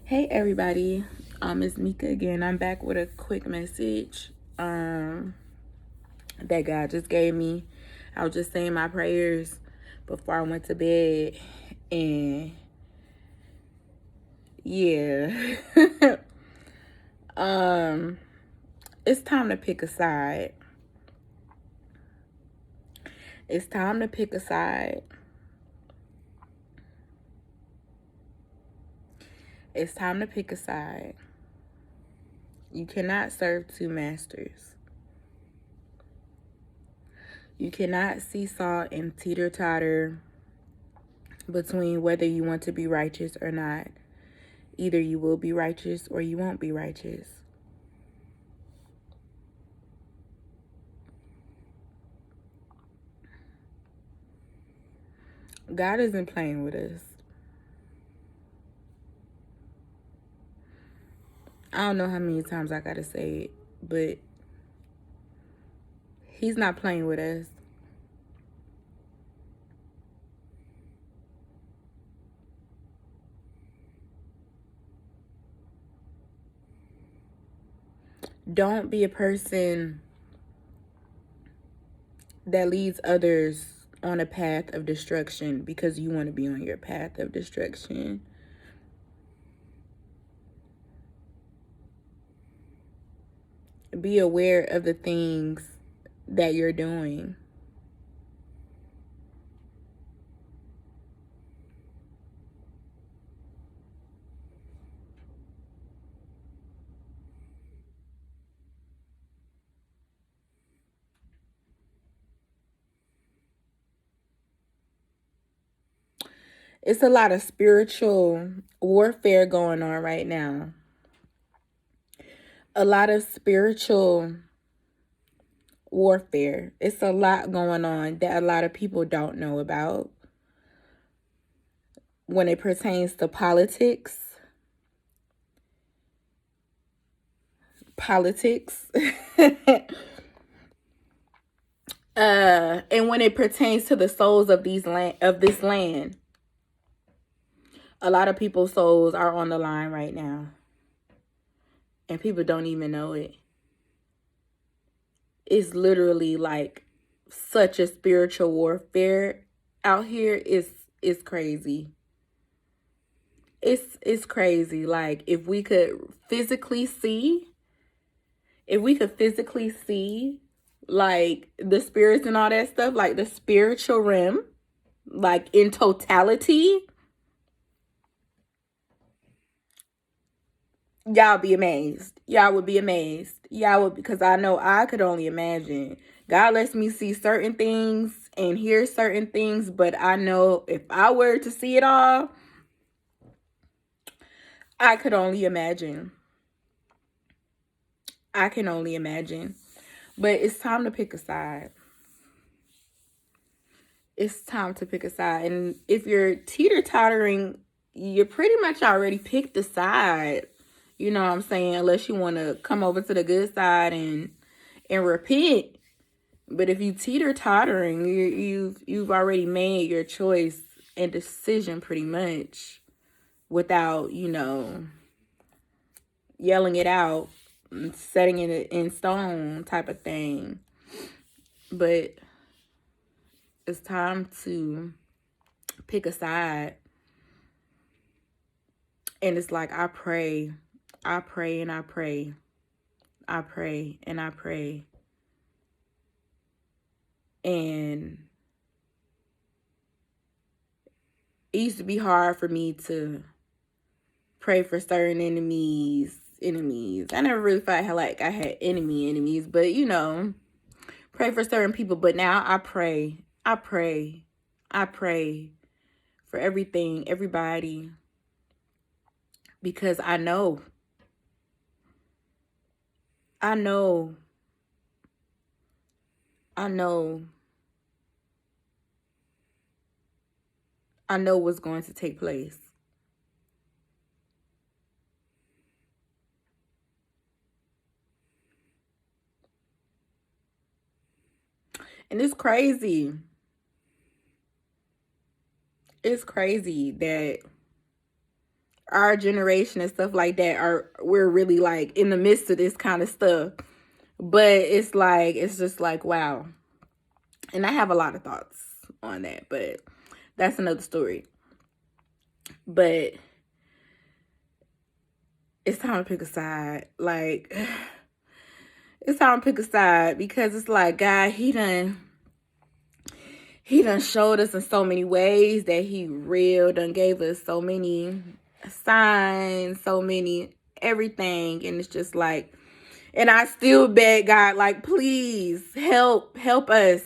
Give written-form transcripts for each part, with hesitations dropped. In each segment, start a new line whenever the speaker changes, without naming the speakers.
Hey everybody, it's Mika again. I'm back with a quick message that God just gave me. I was just saying my prayers before I went to bed, and yeah, um, it's time to pick a side. It's time to pick a side. It's time to pick a side. You cannot serve two masters. You cannot seesaw and teeter-totter between whether you want to be righteous or not. Either you will be righteous or you won't be righteous. God isn't playing with us. I don't know how many times I gotta say it, but He's not playing with us. Don't be a person that leads others on a path of destruction because you want to be on your path of destruction. Be aware of the things that you're doing. It's a lot of spiritual warfare going on right now. A lot of spiritual warfare. It's a lot going on that a lot of people don't know about when it pertains to politics. And when it pertains to the souls of this land, a lot of people's souls are on the line right now, and people don't even know it. It's literally like such a spiritual warfare out here. It's crazy. It's crazy. Like if we could physically see, like the spirits and all that stuff, like the spiritual realm, like in totality, y'all be amazed. Y'all would be amazed. Y'all would, because I know I could only imagine. God lets me see certain things and hear certain things, but I know if I were to see it all, I could only imagine. I can only imagine. But it's time to pick a side. It's time to pick a side. And if you're teeter-tottering, you pretty much already picked a side. You know what I'm saying? Unless you want to come over to the good side and repent. But if you teeter-tottering, you've already made your choice and decision pretty much without, yelling it out and setting it in stone type of thing. But it's time to pick a side. And it's like I pray and I pray. I pray and I pray. And it used to be hard for me to pray for certain enemies. I never really felt like I had enemies, but pray for certain people. But now I pray for everything, everybody, because I know I know what's going to take place. And it's crazy. It's crazy that our generation and stuff like that we're really like in the midst of this kind of stuff. But it's just like, wow. And I have a lot of thoughts on that, but that's another story. But it's time to pick a side. Like, it's time to pick a side, because it's like, God, he done showed us in so many ways that he real, done gave us so many signs, so many everything. And it's just like, and I still beg God, like, please help us.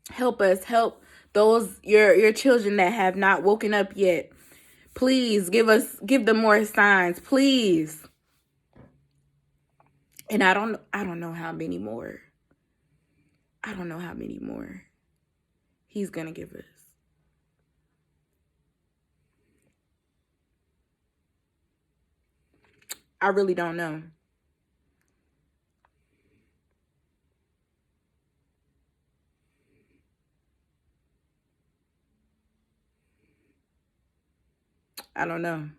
Help those your children that have not woken up yet. Please give them more signs, please. And I don't know how many more. I don't know how many more he's gonna give us. I really don't know. I don't know.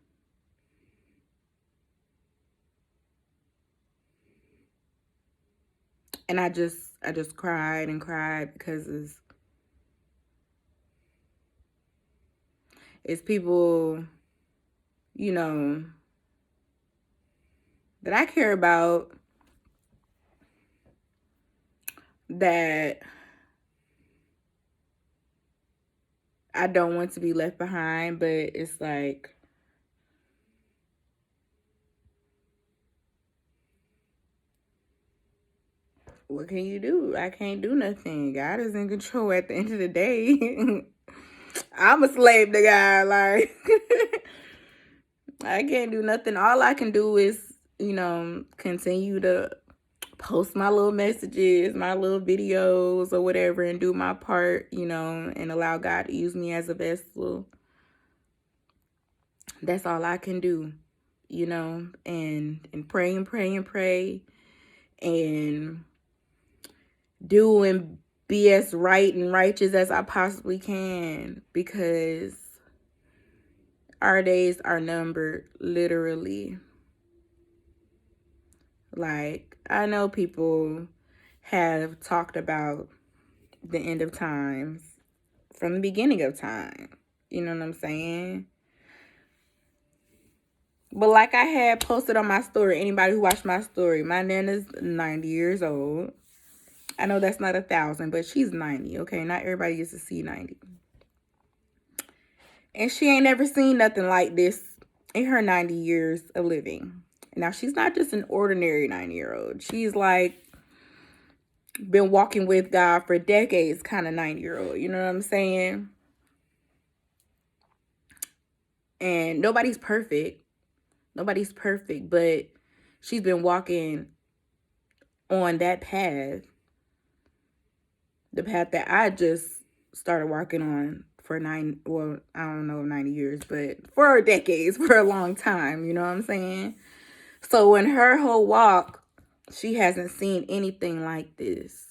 And I just cried and cried, because it's people, you know, that I care about, that I don't want to be left behind. But it's like, what can you do? I can't do nothing. God is in control at the end of the day. I'm a slave to God. Like, I can't do nothing. All I can do is, continue to post my little messages, my little videos or whatever, and do my part, and allow God to use me as a vessel. That's all I can do, and pray and pray and pray, and do and be as right and righteous as I possibly can, because our days are numbered, literally. Like, I know people have talked about the end of times from the beginning of time. You know what I'm saying? But like I had posted on my story, anybody who watched my story, my nana's 90 years old. I know that's not 1,000, but she's 90, okay? Not everybody gets to see 90. And she ain't never seen nothing like this in her 90 years of living. Now, she's not just an ordinary 90-year-old. She's like been walking with God for decades kind of 90-year-old. You know what I'm saying? And nobody's perfect. Nobody's perfect, but she's been walking on that path. The path that I just started walking on for I don't know, 90 years, but for decades, for a long time. You know what I'm saying? So in her whole walk, she hasn't seen anything like this.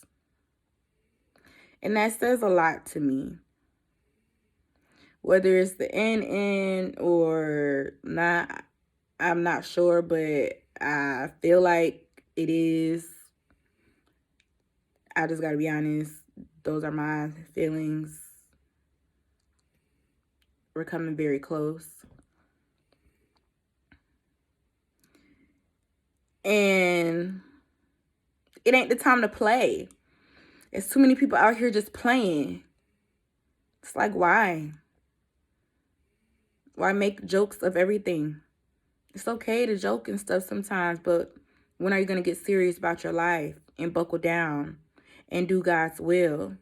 And that says a lot to me. Whether it's the end or not, I'm not sure, but I feel like it is. I just gotta be honest. Those are my feelings. We're coming very close. And it ain't the time to play. There's too many people out here just playing. It's like, why? Why make jokes of everything? It's okay to joke and stuff sometimes, but when are you going to get serious about your life and buckle down and do God's will?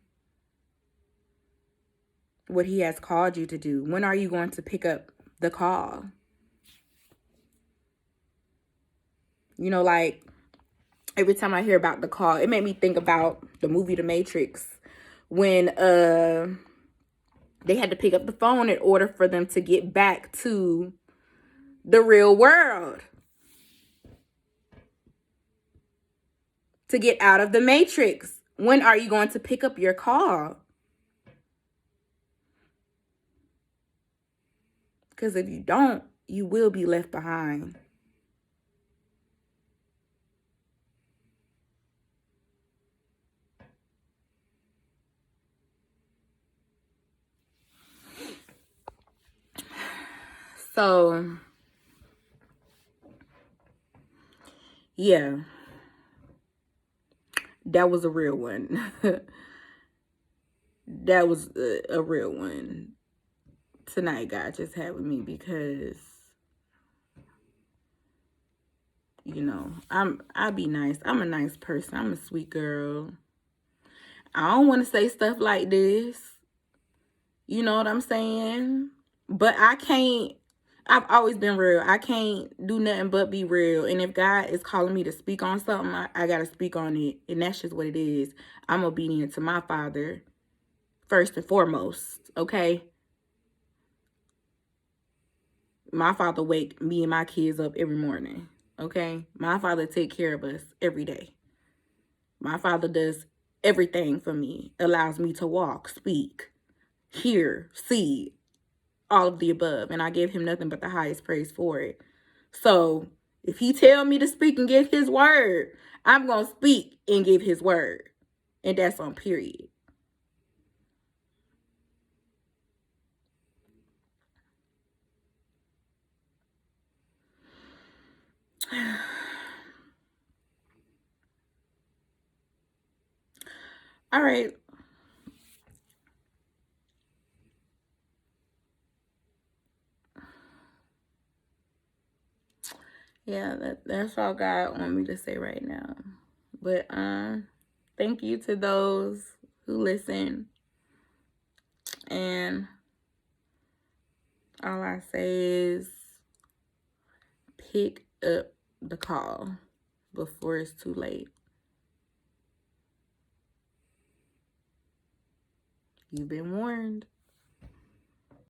What he has called you to do. When are you going to pick up the call? Like every time I hear about the call, it made me think about the movie The Matrix, when they had to pick up the phone in order for them to get back to the real world, to get out of the Matrix. When are you going to pick up your call? Because if you don't, you will be left behind. So, yeah, that was a real one. That was a real one. Tonight, God just had with me because, you know, I be nice. I'm a nice person. I'm a sweet girl. I don't want to say stuff like this. You know what I'm saying? But I can't. I've always been real. I can't do nothing but be real. And if God is calling me to speak on something, I got to speak on it. And that's just what it is. I'm obedient to my Father first and foremost, okay? My Father wake me and my kids up every morning, okay? My Father take care of us every day. My Father does everything for me, allows me to walk, speak, hear, see, all of the above. And I give him nothing but the highest praise for it. So if he tell me to speak and give his word, I'm going to speak and give his word. And that's on period. All right. Yeah, that's all God want me to say right now. But thank you to those who listen. And all I say is pick up the call before it's too late. You've been warned.